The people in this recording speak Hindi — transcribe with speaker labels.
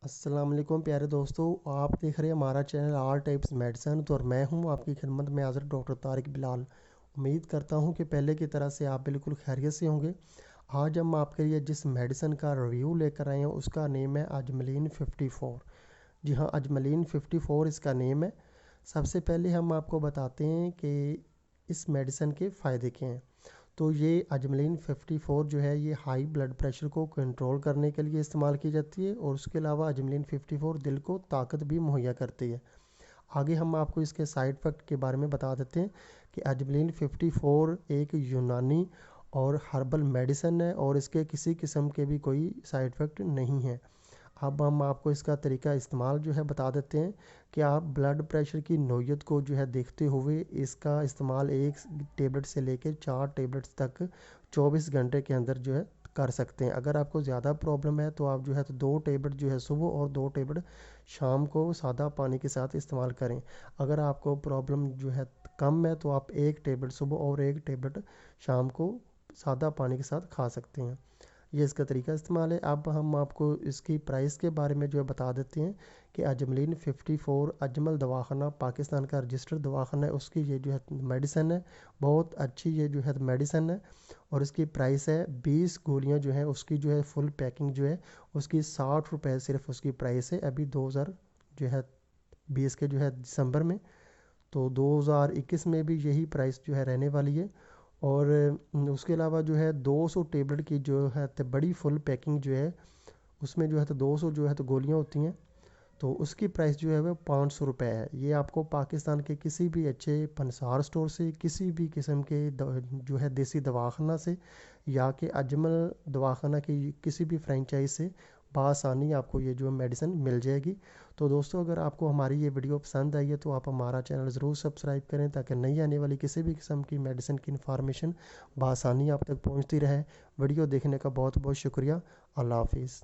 Speaker 1: अस्सलाम वालेकुम प्यारे दोस्तों, आप देख रहे हैं हमारा चैनल आल टाइप्स मेडिसन। तो और मैं हूं आपकी खिदमत में हाज़िर डॉक्टर तारिक बिलाल। उम्मीद करता हूं कि पहले की तरह से आप बिल्कुल खैरियत से होंगे। आज हम आपके लिए जिस मेडिसन का रिव्यू लेकर आए हैं उसका नेम है अजमलीन 54। जी हाँ, अजमलीन 54 इसका नेम है। सबसे पहले हम आपको बताते हैं कि इस मेडिसन के फ़ायदे क्या हैं। तो ये अजमलीन 54 जो है ये हाई ब्लड प्रेशर को कंट्रोल करने के लिए इस्तेमाल की जाती है और उसके अलावा अजमलीन 54 दिल को ताकत भी मुहैया करती है। आगे हम आपको इसके साइड इफ़ेक्ट के बारे में बता देते हैं कि अजमलीन 54 एक यूनानी और हर्बल मेडिसन है और इसके किसी किस्म के भी कोई साइड इफ़ेक्ट नहीं है। अब हम आपको इसका तरीका इस्तेमाल जो है बता देते हैं कि आप ब्लड प्रेशर की नौयत को जो है देखते हुए इसका इस्तेमाल 1 टेबलेट से लेकर 4 टेबलेट्स तक 24 घंटे के अंदर जो है कर सकते हैं। अगर आपको ज़्यादा प्रॉब्लम है तो आप जो है तो 2 टेबलेट जो है सुबह और 2 टेबलेट शाम को सादा पानी के साथ इस्तेमाल करें। अगर आपको प्रॉब्लम जो है कम है तो आप 1 टेबलेट सुबह और 1 टेबलेट शाम को सादा पानी के साथ खा सकते हैं। ये इसका तरीका इस्तेमाल है। अब हम आपको इसकी प्राइस के बारे में जो है बता देते हैं कि अजमलीन 54 अजमल दवाखाना पाकिस्तान का रजिस्टर्ड दवाखाना है, उसकी ये जो है मेडिसन है। बहुत अच्छी ये जो है मेडिसन है और इसकी प्राइस है 20 गोलियां जो है उसकी जो है फुल पैकिंग जो है उसकी 60 रुपये सिर्फ उसकी प्राइस है। अभी 2000 जो है 20 के जो है दिसंबर में, तो 2021 में भी यही प्राइस जो है रहने वाली है। और उसके अलावा जो है 200 टेबलेट की जो है तो बड़ी फुल पैकिंग जो है उसमें जो है तो 200 जो है तो गोलियां होती हैं, तो उसकी प्राइस जो है वो 500 रुपये है। ये आपको पाकिस्तान के किसी भी अच्छे पंसार स्टोर से, किसी भी किस्म के जो है देसी दवाखाना से या कि अजमल दवाखाना की किसी भी फ्रेंचाइज से बआसानी आपको ये जो मेडिसिन मिल जाएगी। तो दोस्तों, अगर आपको हमारी ये वीडियो पसंद आई है तो आप हमारा चैनल ज़रूर सब्सक्राइब करें ताकि नई आने वाली किसी भी किस्म की मेडिसिन की इन्फॉर्मेशन बआसानी आप तक पहुँचती रहे। वीडियो देखने का बहुत बहुत शुक्रिया। अल्लाह हाफिज़।